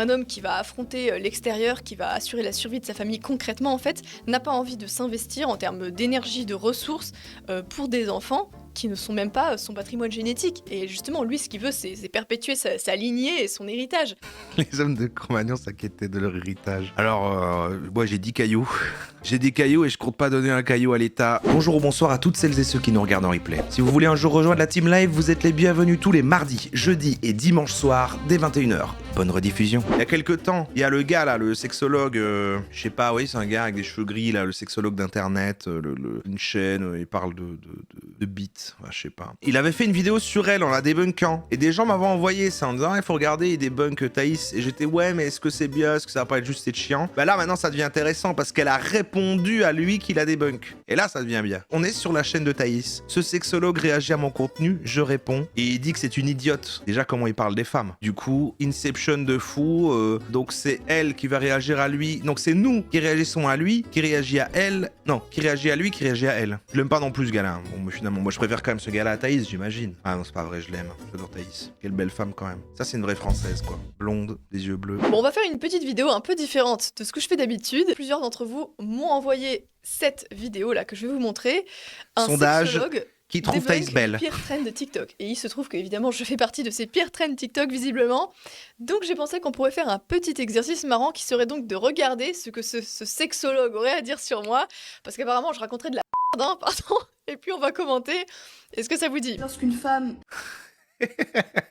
Un homme qui va affronter l'extérieur, qui va assurer la survie de sa famille concrètement, en fait, n'a pas envie de s'investir en termes d'énergie, de ressources pour des enfants qui ne sont même pas son patrimoine génétique. Et justement, lui, ce qu'il veut, c'est perpétuer sa lignée et son héritage. Les hommes de Cro-Magnon s'inquiétaient de leur héritage. Alors, moi j'ai 10 cailloux. J'ai des cailloux et je compte pas donner un caillou à l'État. Bonjour ou bonsoir à toutes celles et ceux qui nous regardent en replay. Si vous voulez un jour rejoindre la team live, vous êtes les bienvenus tous les mardis, jeudis et dimanches soirs dès 21h. Bonne rediffusion. Il y a quelques temps, il y a le gars là, le sexologue, je sais pas, oui, c'est un gars avec des cheveux gris là, le sexologue d'internet, une chaîne, il parle de beats, je sais pas. Il avait fait une vidéo sur elle en la débunkant. Et des gens m'avaient envoyé ça en disant, il faut regarder, il débunk Thaïs. Et j'étais, ouais, mais est-ce que c'est bien, est-ce que ça va pas être juste chiant? Bah là, maintenant, ça devient intéressant parce qu'elle a répondu à lui qui la débunk. Et là, ça devient bien. On est sur la chaîne de Thaïs. Ce sexologue réagit à mon contenu, je réponds. Et il dit que c'est une idiote. Déjà, comment il parle des femmes. Du coup, Inception de fou. Donc, c'est elle qui va réagir à lui. Donc, c'est nous qui réagissons à lui, qui réagit à elle. Non, qui réagit à lui, qui réagit à elle. Je l'aime pas non plus, ce gars-là. Bon, mais finalement, moi, je préfère quand même ce gars-là à Thaïs, j'imagine. Ah non, c'est pas vrai, je l'aime. J'adore Thaïs. Quelle belle femme, quand même. Ça, c'est une vraie française, quoi. Blonde, des yeux bleus. Bon, on va faire une petite vidéo un peu différente de ce que je fais d'habitude. Plusieurs d'entre vous m'ont envoyé cette vidéo là que je vais vous montrer. Un Sondage. sexologue Qui trouve Thaïs débunk belle? les pires trends de TikTok. Et il se trouve qu'évidemment, je fais partie de ces pires trends TikTok, visiblement. Donc, j'ai pensé qu'on pourrait faire un petit exercice marrant qui serait donc de regarder ce que ce sexologue aurait à dire sur moi. Parce qu'apparemment, je raconterais de la merde, hein, pardon. Et puis, on va commenter. Est-ce que ça vous dit? Lorsqu'une femme...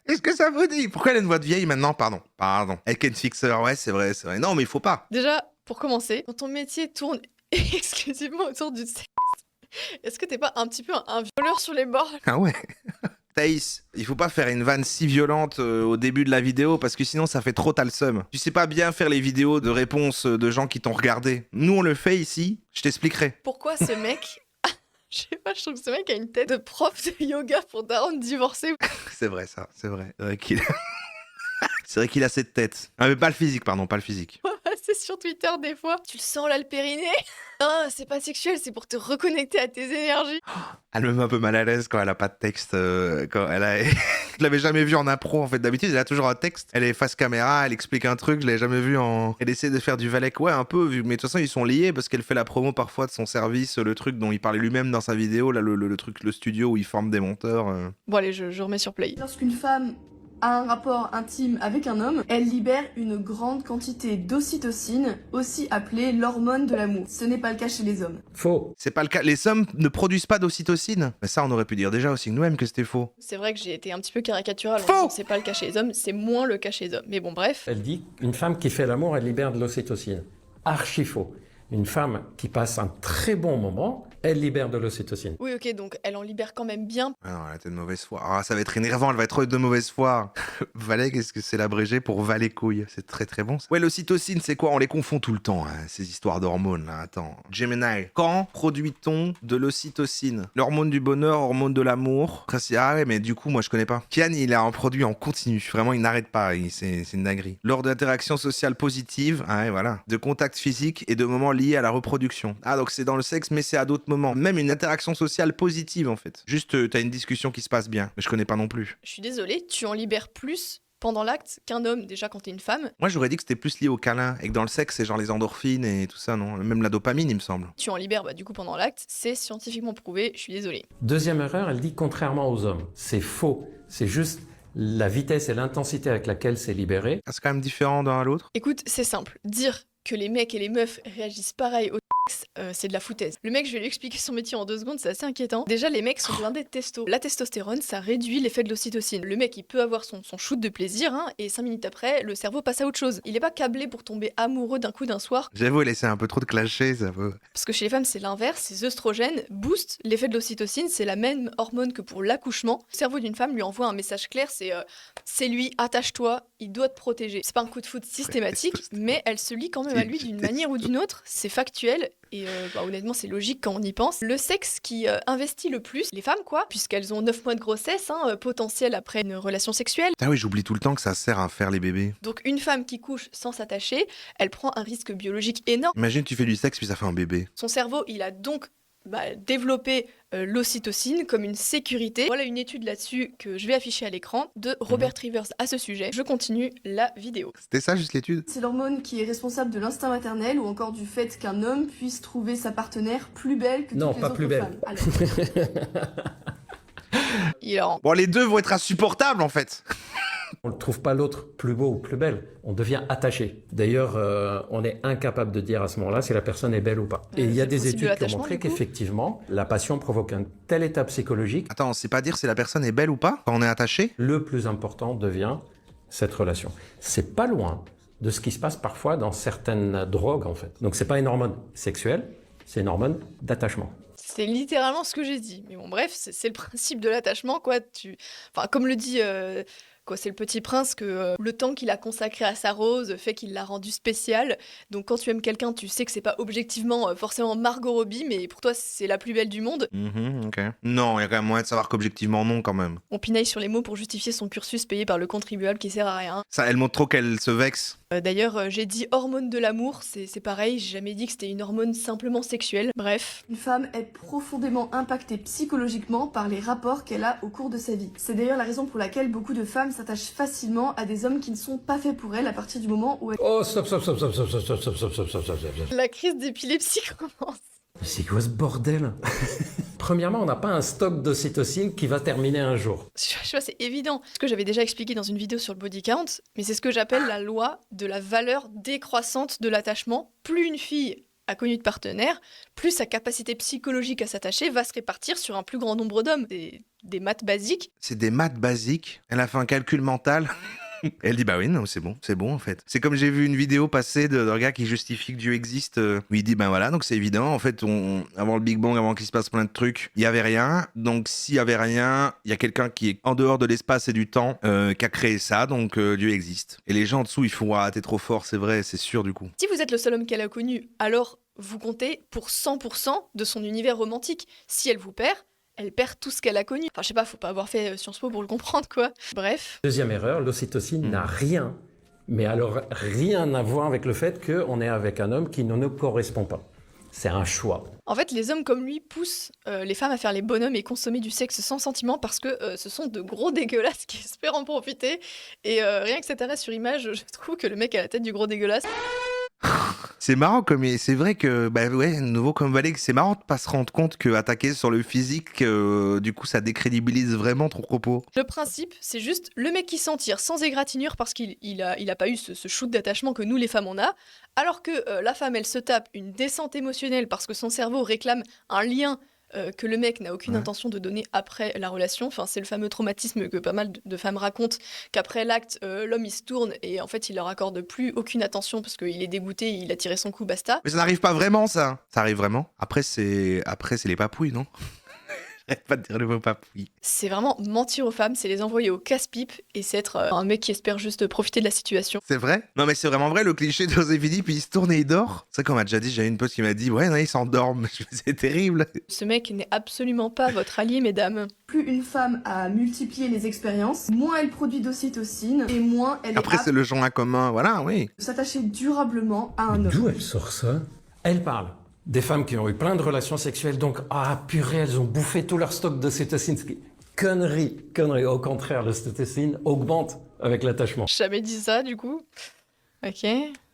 Est-ce que ça vous dit? Pourquoi elle a une voix de vieille maintenant? Pardon. Elle can fixer. Ouais, c'est vrai, c'est vrai. Non, mais il faut pas. Déjà, pour commencer, quand ton métier tourne exclusivement autour du sexe, est-ce que t'es pas un petit peu un violeur sur les bords? Ah ouais. Thaïs, il faut pas faire une vanne si violente au début de la vidéo parce que sinon ça fait trop t'as le seum. Tu sais pas bien faire les vidéos de réponse de gens qui t'ont regardé. Nous on le fait ici, je t'expliquerai. Pourquoi ce mec... Je sais pas, je trouve que ce mec a une tête de prof de yoga pour daronne divorcée. C'est vrai ça, c'est vrai. C'est vrai qu'il a cette tête. Ah mais pas le physique, pardon, pas le physique. C'est sur Twitter des fois. Tu le sens là le périnée? Non, c'est pas sexuel, c'est pour te reconnecter à tes énergies. Elle me met un peu mal à l'aise quand elle a pas de texte. Quand elle a... Je l'avais jamais vue en impro en fait. D'habitude elle a toujours un texte. Elle est face caméra, elle explique un truc. Je l'avais jamais vue en. Elle essaie de faire du Valek, ouais un peu. Mais de toute façon ils sont liés parce qu'elle fait la promo parfois de son service, le truc dont il parlait lui-même dans sa vidéo là, le truc, le studio où il forme des monteurs. Bon allez, je remets sur play. Lorsqu'une femme a un rapport intime avec un homme, elle libère une grande quantité d'ocytocine, aussi appelée l'hormone de l'amour. Ce n'est pas le cas chez les hommes. Faux. C'est pas le cas. Les hommes ne produisent pas d'ocytocine. Mais ça on aurait pu dire déjà aussi nous-mêmes que c'était faux. C'est vrai que j'ai été un petit peu caricatural. Faux. C'est pas le cas chez les hommes, c'est moins le cas chez les hommes. Mais bon, bref. Elle dit qu'une femme qui fait l'amour, elle libère de l'ocytocine. Archi faux. Une femme qui passe un très bon moment, elle libère de l'ocytocine. Oui, ok, donc elle en libère quand même bien. Ah non, elle était de mauvaise foi. Ah, ça va être énervant, elle va être de mauvaise foi. Valet, qu'est-ce que c'est l'abrégé pour valet couille? C'est très très bon. Ça. Ouais, l'ocytocine, c'est quoi? On les confond tout le temps, hein, ces histoires d'hormones là. Attends. Gemini, quand produit-on de l'ocytocine? L'hormone du bonheur, hormone de l'amour. Ah ouais, mais du coup, moi je connais pas. Kian, il a un produit en continu. Vraiment, il n'arrête pas. C'est une dinguerie. Lors d'interactions sociales positives, ah ouais, voilà. De contacts physiques et de moments liés à la reproduction. Ah, donc c'est dans le sexe, mais c'est à d'autres moments. Même une interaction sociale positive en fait. Juste, t'as une discussion qui se passe bien. Mais je connais pas non plus. Je suis désolée, tu en libères plus pendant l'acte qu'un homme, déjà quand t'es une femme. Moi j'aurais dit que c'était plus lié au câlin et que dans le sexe c'est genre les endorphines et tout ça, non? Même la dopamine il me semble. Tu en libères du coup pendant l'acte, c'est scientifiquement prouvé, je suis désolée. Deuxième erreur, elle dit contrairement aux hommes. C'est faux. C'est juste la vitesse et l'intensité avec laquelle c'est libéré. Ah, c'est quand même différent d'un à l'autre. Écoute, c'est simple. Dire que les mecs et les meufs réagissent pareil au c'est de la foutaise. Le mec, je vais lui expliquer son métier en 2 secondes, c'est assez inquiétant. Déjà, les mecs sont blindés de testo. La testostérone, ça réduit l'effet de l'ocytocine. Le mec, il peut avoir son shoot de plaisir, hein, et 5 minutes après, le cerveau passe à autre chose. Il est pas câblé pour tomber amoureux d'un coup d'un soir. J'avoue, laisser un peu trop de clasher, ça peut... Parce que chez les femmes, c'est l'inverse, ces œstrogènes boostent l'effet de l'ocytocine, c'est la même hormone que pour l'accouchement. Le cerveau d'une femme lui envoie un message clair, c'est lui, attache-toi, il doit te protéger. C'est pas un coup de foot systématique, mais elle se lie quand même à lui d'une manière ou d'une autre, c'est factuel. Et honnêtement, c'est logique quand on y pense. Le sexe qui investit le plus, les femmes quoi, puisqu'elles ont 9 mois de grossesse, potentiel après une relation sexuelle. Ah oui, j'oublie tout le temps que ça sert à faire les bébés. Donc une femme qui couche sans s'attacher, elle prend un risque biologique énorme. Imagine tu fais du sexe puis ça fait un bébé. Son cerveau, il a donc développer l'ocytocine comme une sécurité. Voilà une étude là-dessus que je vais afficher à l'écran de Robert Rivers à ce sujet. Je continue la vidéo. C'était ça juste l'étude? C'est l'hormone qui est responsable de l'instinct maternel ou encore du fait qu'un homme puisse trouver sa partenaire plus belle que Non, toutes les pas autres plus belle. femmes. Alors, Bon, les deux vont être insupportables en fait. On ne trouve pas l'autre plus beau ou plus belle. On devient attaché. D'ailleurs, on est incapable de dire à ce moment-là si la personne est belle ou pas. Et il y a c'est des le principe de études qui ont l'attachement, montré du coup qu'effectivement, la passion provoque un tel état psychologique. Attends, c'est pas dire si la personne est belle ou pas quand on est attaché? Le plus important devient cette relation. C'est pas loin de ce qui se passe parfois dans certaines drogues, en fait. Donc, c'est pas une hormone sexuelle, c'est une hormone d'attachement. C'est littéralement ce que j'ai dit. Mais bon, bref, c'est le principe de l'attachement, quoi. Enfin, comme le dit... c'est le Petit Prince que le temps qu'il a consacré à sa rose fait qu'il l'a rendu spéciale. Donc quand tu aimes quelqu'un, tu sais que c'est pas objectivement forcément Margot Robbie, mais pour toi c'est la plus belle du monde. Ok. Non, il y a quand même moyen de savoir qu'objectivement non quand même. On pinaille sur les mots pour justifier son cursus payé par le contribuable qui sert à rien. Ça, elle montre trop qu'elle se vexe. D'ailleurs, j'ai dit hormone de l'amour, c'est pareil, j'ai jamais dit que c'était une hormone simplement sexuelle. Bref. une femme est profondément impactée psychologiquement par les rapports qu'elle a au cours de sa vie. C'est d'ailleurs la raison pour laquelle beaucoup de femmes s'attachent facilement à des hommes qui ne sont pas faits pour elles à partir du moment où elles... Oh, stop, stop, stop, stop, stop, stop, stop, stop, stop, stop, stop, stop, stop. La crise d'épilepsie commence. Mais c'est quoi ce bordel? Premièrement, on n'a pas un stock d'ocytocine qui va terminer un jour. Je vois, c'est évident. Ce que j'avais déjà expliqué dans une vidéo sur le body count, mais c'est ce que j'appelle la loi de la valeur décroissante de l'attachement. Plus une fille a connu de partenaires, plus sa capacité psychologique à s'attacher va se répartir sur un plus grand nombre d'hommes. Des maths basiques. C'est des maths basiques. Elle a fait un calcul mental. Elle dit bah oui, non, c'est bon en fait. C'est comme j'ai vu une vidéo passer d'un gars qui justifie que Dieu existe, où il dit ben voilà, donc c'est évident, en fait, avant le Big Bang, avant qu'il se passe plein de trucs, il y avait rien, donc s'il y avait rien, il y a quelqu'un qui est en dehors de l'espace et du temps, qui a créé ça, donc Dieu existe. Et les gens en dessous, ils font ah t'es trop fort, c'est vrai, c'est sûr du coup. Si vous êtes le seul homme qu'elle a connu, alors vous comptez pour 100% de son univers romantique. Si elle vous perd, elle perd tout ce qu'elle a connu. Enfin, je sais pas, faut pas avoir fait Sciences Po pour le comprendre, quoi. Bref. Deuxième erreur, l'ocytocine n'a rien, mais alors rien à voir avec le fait qu'on est avec un homme qui ne nous correspond pas. C'est un choix. En fait, les hommes comme lui poussent les femmes à faire les bonhommes et consommer du sexe sans sentiment parce que ce sont de gros dégueulasses qui espèrent en profiter. Et rien que cet arrêt sur image, je trouve que le mec a la tête du gros dégueulasse. C'est marrant comme c'est vrai que bah ouais, nouveau comme Valet, c'est marrant de pas se rendre compte que attaquer sur le physique, du coup ça décrédibilise vraiment ton propos. Le principe, c'est juste le mec qui s'en tire sans égratignure parce qu'il a pas eu ce shoot d'attachement que nous les femmes on a, alors que la femme elle se tape une descente émotionnelle parce que son cerveau réclame un lien que le mec n'a aucune intention de donner après la relation. Enfin, c'est le fameux traumatisme que pas mal de femmes racontent, qu'après l'acte, l'homme il se tourne et en fait il leur accorde plus aucune attention parce qu'il est dégoûté, il a tiré son coup, basta. Mais ça n'arrive pas vraiment ça. Ça arrive vraiment. Après c'est les papouilles, non? J'arrête pas de dire le mot papouille. C'est vraiment mentir aux femmes, c'est les envoyer au casse-pipe et c'est être un mec qui espère juste profiter de la situation. C'est vrai? Non mais c'est vraiment vrai le cliché de José Philippe, puis il se tourne et il dort. C'est vrai qu'on m'a déjà dit, j'avais une pote qui m'a dit ouais non il s'endorme. C'est terrible. Ce mec n'est absolument pas votre allié, mesdames. Plus une femme a multiplié les expériences, moins elle produit d'ocytocine et moins elle Après est c'est le joint commun, voilà, oui. de s'attacher durablement à un homme. D'où elle sort ça? Elle parle des femmes qui ont eu plein de relations sexuelles, donc ah purée, elles ont bouffé tout leur stock d'ocytocine. Connerie. Au contraire, l'ocytocine augmente avec l'attachement. J'ai jamais dit ça, du coup. Ok.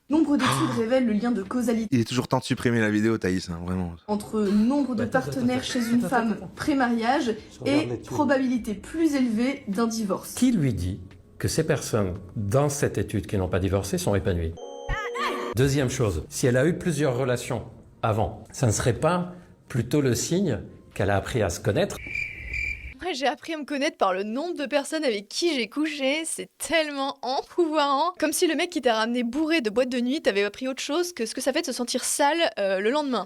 Nombre d'études révèlent le lien de causalité Il est toujours temps de supprimer la vidéo Thaïs, hein, vraiment. entre nombre de partenaires chez une femme pré-mariage et probabilité plus élevée d'un divorce. Qui lui dit que ces personnes, dans cette étude qui n'ont pas divorcé, sont épanouies? Deuxième chose, si elle a eu plusieurs relations avant, ça ne serait pas plutôt le signe qu'elle a appris à se connaître? Moi, j'ai appris à me connaître par le nombre de personnes avec qui j'ai couché. C'est tellement empouvoirant. Comme si le mec qui t'a ramené bourré de boîte de nuit t'avait appris autre chose que ce que ça fait de se sentir sale le lendemain.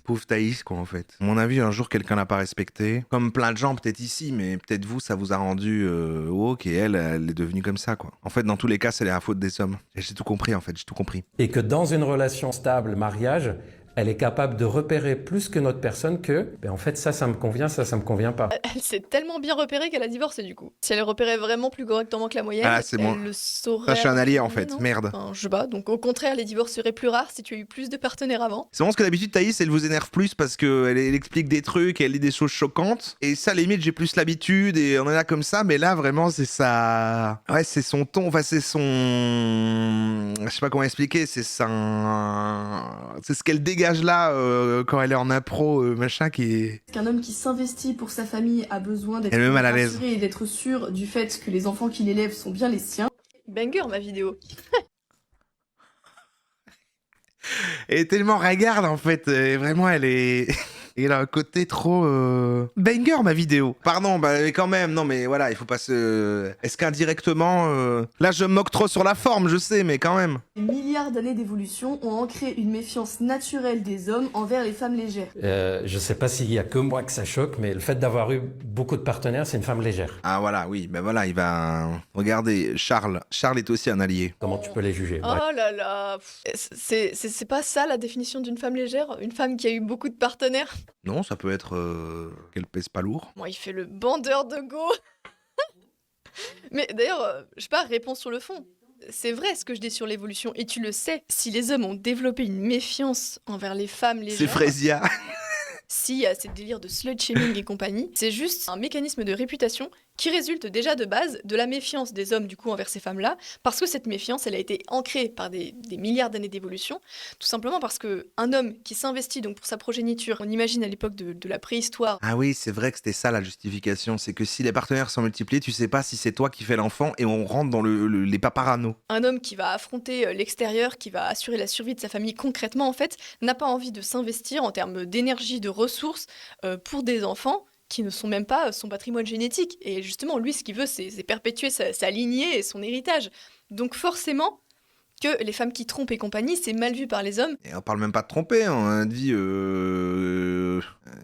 Pauvre Thaïs, quoi, en fait. À mon avis, un jour, quelqu'un l'a pas respecté. Comme plein de gens, peut-être ici, mais peut-être vous, ça vous a rendu woke et elle est devenue comme ça, quoi. En fait, dans tous les cas, c'est la faute des hommes. Et j'ai tout compris, en fait, j'ai tout compris. Et que dans une relation stable, mariage, elle est capable de repérer plus que notre personne que, en fait, ça me convient, ça me convient pas. Elle s'est tellement bien repérée qu'elle a divorcé du coup. Si elle repérait vraiment plus correctement que la moyenne, Ah, c'est elle bon. le saurait. Ça, je suis un allié en Mais fait, non. merde. Enfin, je sais pas, donc au contraire, les divorces seraient plus rares si tu as eu plus de partenaires avant. C'est vraiment ce que d'habitude Thaïs elle vous énerve plus parce qu'elle explique des trucs, elle dit des choses choquantes. Et ça limite j'ai plus l'habitude et on est là comme ça, mais là vraiment c'est ça. Ouais c'est son ton, enfin c'est son... Je sais pas comment expliquer, c'est ce qu'elle dégage là quand elle est en impro, machin qui est... Qu'un homme qui s'investit pour sa famille a besoin d'être Elle est mal à l'aise. rassuré et d'être sûr du fait que les enfants qu'il élève sont bien les siens. Banger ma vidéo. Elle est tellement ragarde en fait, vraiment elle est... Elle a un côté trop... Banger ma vidéo. Pardon, bah mais quand même, non mais voilà, il faut pas se... Est-ce qu'indirectement... Là je me moque trop sur la forme, je sais, mais quand même. Les milliards d'années d'évolution ont ancré une méfiance naturelle des hommes envers les femmes légères. Je sais pas s'il y a que moi que ça choque, mais le fait d'avoir eu beaucoup de partenaires, c'est une femme légère. Ah voilà, oui, ben voilà, il va... Regardez, Charles est aussi un allié. Comment tu peux les juger? Bref. Oh là là, c'est pas ça la définition d'une femme légère? Une femme qui a eu beaucoup de partenaires? Non, ça peut être qu'elle pèse pas lourd. Bon, il fait le bandeur de go. Mais d'ailleurs, je sais pas, réponse sur le fond. C'est vrai ce que je dis sur l'évolution, et tu le sais, si les hommes ont développé une méfiance envers les femmes C'est légères, Frésia. s'il y a ces délires de slut-shaming et compagnie, c'est juste un mécanisme de réputation qui résulte déjà de base de la méfiance des hommes du coup envers ces femmes-là, parce que cette méfiance, elle a été ancrée par des milliards d'années d'évolution, tout simplement parce que un homme qui s'investit donc pour sa progéniture, on imagine à l'époque de la préhistoire, Ah oui, c'est vrai que c'était ça la justification, c'est que si les partenaires sont multipliés, tu sais pas si c'est toi qui fais l'enfant et on rentre dans les paparano. un homme qui va affronter l'extérieur, qui va assurer la survie de sa famille concrètement en fait, n'a pas envie de s'investir en termes d'énergie, de ressources pour des enfants qui ne sont même pas son patrimoine génétique. Et justement, lui, ce qu'il veut, c'est perpétuer sa lignée et son héritage. Donc forcément, que les femmes qui trompent et compagnie, c'est mal vu par les hommes. Et on parle même pas de tromper, hein, on dit...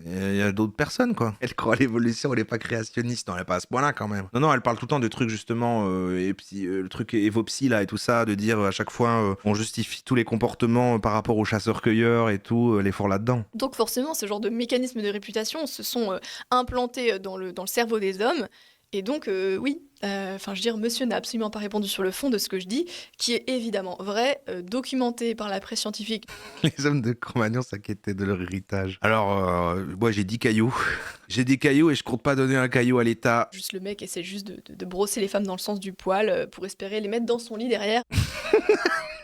Il y a d'autres personnes, quoi. Elle croit à l'évolution, elle est pas créationniste. Non, elle est pas à ce point-là, quand même. Non, elle parle tout le temps de trucs, justement, et puis le truc Evopsy, là, et tout ça, de dire à chaque fois, on justifie tous les comportements par rapport aux chasseurs-cueilleurs et tout, l'effort là-dedans. Donc forcément, ce genre de mécanismes de réputation se sont implantés dans le cerveau des hommes. Et donc, oui, je veux dire, monsieur n'a absolument pas répondu sur le fond de ce que je dis, qui est évidemment vrai, documenté par la presse scientifique. Les hommes de Cro-Magnon s'inquiétaient de leur héritage. Alors, moi, j'ai 10 cailloux. J'ai des cailloux et je compte pas donner un caillou à l'État. Juste le mec essaie juste de brosser les femmes dans le sens du poil pour espérer les mettre dans son lit derrière.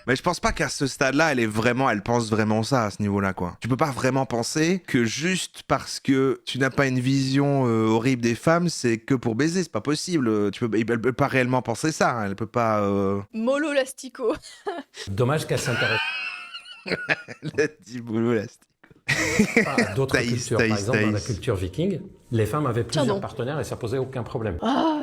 Mais je pense pas qu'à ce stade-là, elle pense vraiment ça à ce niveau-là, quoi. Tu peux pas vraiment penser que juste parce que tu n'as pas une vision horrible des femmes, c'est que pour baiser, c'est pas possible. Elle peut pas réellement penser ça, hein. Elle peut pas... Mollo Lastico. Dommage qu'elle s'intéresse Le petit boulot, là. pas à d'autres Thaïs, cultures. Thaïs, Par exemple, dans la Thaïs. culture viking, les femmes avaient Tiens plusieurs donc. partenaires et ça posait aucun problème. Ah,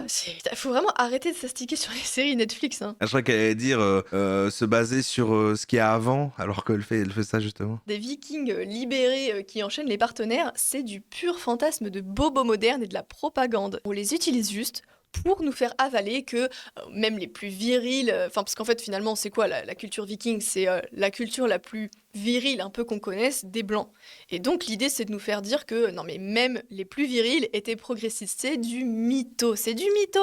faut vraiment arrêter de s'astiquer sur les séries Netflix, hein. Ah, je crois qu'elle allait dire se baser sur ce qu'il y a avant, alors qu'elle fait ça justement. Des vikings libérés qui enchaînent les partenaires, c'est du pur fantasme de bobo moderne et de la propagande. On les utilise juste pour nous faire avaler que même les plus virils, parce qu'en fait finalement c'est quoi la culture viking? C'est la culture la plus virile un peu qu'on connaisse des blancs. Et donc l'idée c'est de nous faire dire que non mais même les plus virils étaient progressistes. C'est du mytho, c'est du mytho.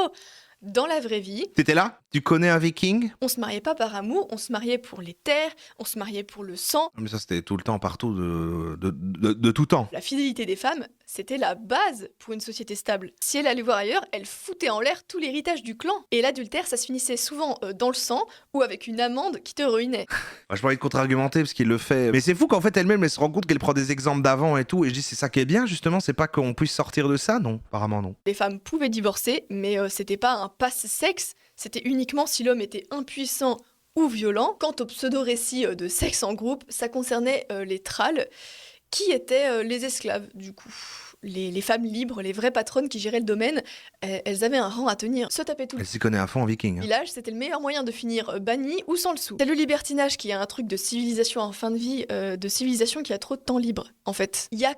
Dans la vraie vie, T'étais là? Tu connais un viking? on se mariait pas par amour, on se mariait pour les terres, on se mariait pour le sang. Mais ça c'était tout le temps, partout, de tout temps. La fidélité des femmes, c'était la base pour une société stable. Si elle allait voir ailleurs, elle foutait en l'air tout l'héritage du clan. Et l'adultère, ça se finissait souvent dans le sang ou avec une amende qui te ruinait. Moi, je parlais de contre-argumenter parce qu'il le fait. Mais c'est fou qu'en fait elle-même elle se rend compte qu'elle prend des exemples d'avant et tout. Et je dis c'est ça qui est bien justement, c'est pas qu'on puisse sortir de ça, non? Apparemment non. Les femmes pouvaient divorcer, mais c'était pas un passe-sexe, c'était uniquement si l'homme était impuissant ou violent. Quant au pseudo-récit de sexe en groupe, ça concernait les thralls, qui étaient les esclaves, du coup. Les femmes libres, les vraies patronnes qui géraient le domaine, elles avaient un rang à tenir. Se taper tout le Elle s'y connaît à fond en viking. Hein. village, c'était le meilleur moyen de finir banni ou sans le sou. C'est le libertinage qui est un truc de civilisation en fin de vie, de civilisation qui a trop de temps libre, en fait. Il y a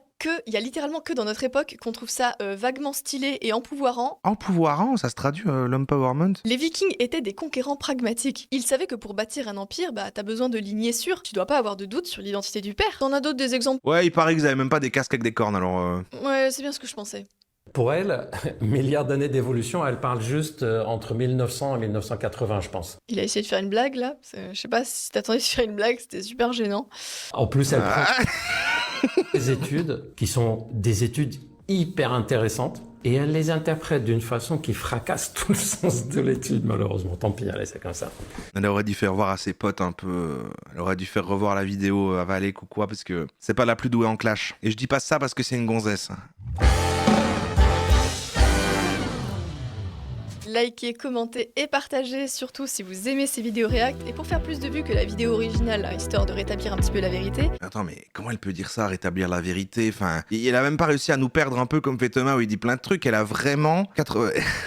il y a littéralement que dans notre époque qu'on trouve ça vaguement stylé et empouvoirant. Empouvoirant, ça se traduit, l'empowerment. Les Vikings étaient des conquérants pragmatiques. Ils savaient que pour bâtir un empire, t'as besoin de lignées sûres. Tu dois pas avoir de doute sur l'identité du père. T'en as d'autres des exemples? Ouais, il paraît qu'ils avaient même pas des casques avec des cornes, alors... Ouais, c'est bien ce que je pensais. Pour elle, milliards d'années d'évolution, elle parle juste entre 1900 et 1980, je pense. Il a essayé de faire une blague là. Je sais pas si t'attendais de faire une blague, c'était super gênant. En plus, elle prend des études qui sont des études hyper intéressantes et elle les interprète d'une façon qui fracasse tout le sens de l'étude, malheureusement. Tant pis, allez, c'est comme ça. Elle aurait dû faire voir à ses potes un peu... Elle aurait dû faire revoir la vidéo à Valek ou quoi, parce que c'est pas la plus douée en clash. Et je dis pas ça parce que c'est une gonzesse. Likez, commentez et partagez, surtout si vous aimez ces vidéos React. Et pour faire plus de vues que la vidéo originale, histoire de rétablir un petit peu la vérité. Attends, mais comment elle peut dire ça, rétablir la vérité? Enfin, il a même pas réussi à nous perdre un peu comme fait Thomas où il dit plein de trucs. Elle a vraiment...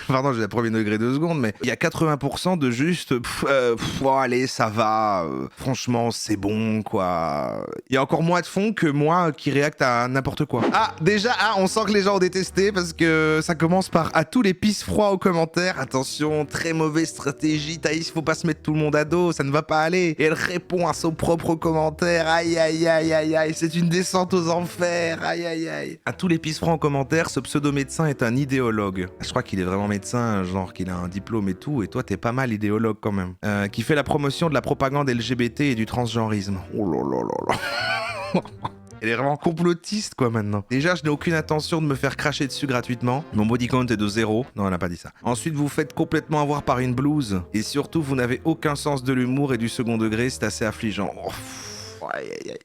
Pardon, j'ai la premier degré 2 secondes, mais il y a 80% de juste... bon, allez, ça va. Franchement, c'est bon, quoi. Il y a encore moins de fond que moi qui réacte à n'importe quoi. Ah, déjà, on sent que les gens ont détesté parce que ça commence par à tous les pisse froids aux commentaires. Attention, très mauvaise stratégie, Thaïs, faut pas se mettre tout le monde à dos, ça ne va pas aller. Et elle répond à son propre commentaire, aïe aïe aïe aïe aïe, c'est une descente aux enfers, aïe aïe aïe. À tous les pisse-francs en commentaire, ce pseudo-médecin est un idéologue. Je crois qu'il est vraiment médecin, genre qu'il a un diplôme et tout, et toi t'es pas mal idéologue quand même. Qui fait la promotion de la propagande LGBT et du transgenrisme. Oh là là là là. Elle est vraiment complotiste, quoi, maintenant. Déjà, je n'ai aucune intention de me faire cracher dessus gratuitement. Mon body count est de 0. Non, elle n'a pas dit ça. Ensuite, vous faites complètement avoir par une blouse. Et surtout, vous n'avez aucun sens de l'humour et du second degré. C'est assez affligeant. Oh, aïe, aïe, aïe.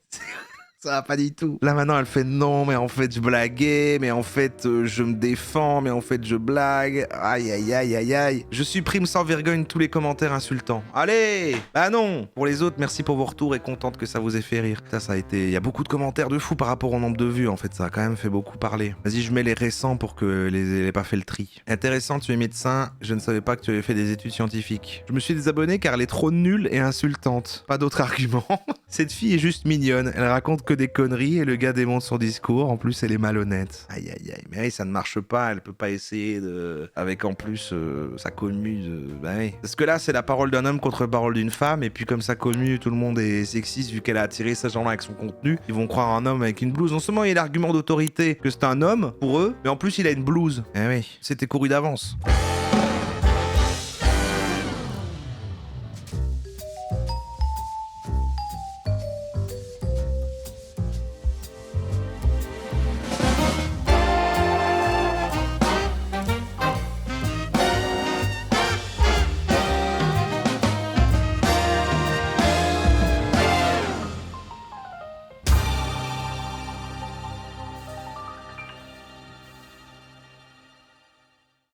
Ça va pas du tout. Là maintenant elle fait non mais en fait je blaguais, mais en fait je me défends, mais en fait je blague. Aïe aïe aïe aïe aïe. Je supprime sans vergogne tous les commentaires insultants. Allez. Ah non. Pour les autres, merci pour vos retours et contente que ça vous ait fait rire. Ça a été... Il y a beaucoup de commentaires de fou par rapport au nombre de vues en fait. Ça a quand même fait beaucoup parler. Vas-y, je mets les récents pour que les aient pas fait le tri. Intéressant, tu es médecin. Je ne savais pas que tu avais fait des études scientifiques. Je me suis désabonné car elle est trop nulle et insultante. Pas d'autre argument. Cette fille est juste mignonne. Elle raconte que des conneries et le gars démonte son discours. En plus, elle est malhonnête. Aïe aïe aïe. Mais oui, ça ne marche pas. Elle peut pas essayer de... Avec en plus sa commu de... Bah oui. Parce que là, c'est la parole d'un homme contre la parole d'une femme. Et puis comme sa commu, tout le monde est sexiste vu qu'elle a attiré ces gens-là avec son contenu. Ils vont croire un homme avec une blouse. Non seulement il y a l'argument d'autorité que c'est un homme pour eux, mais en plus il a une blouse. Eh oui, c'était couru d'avance.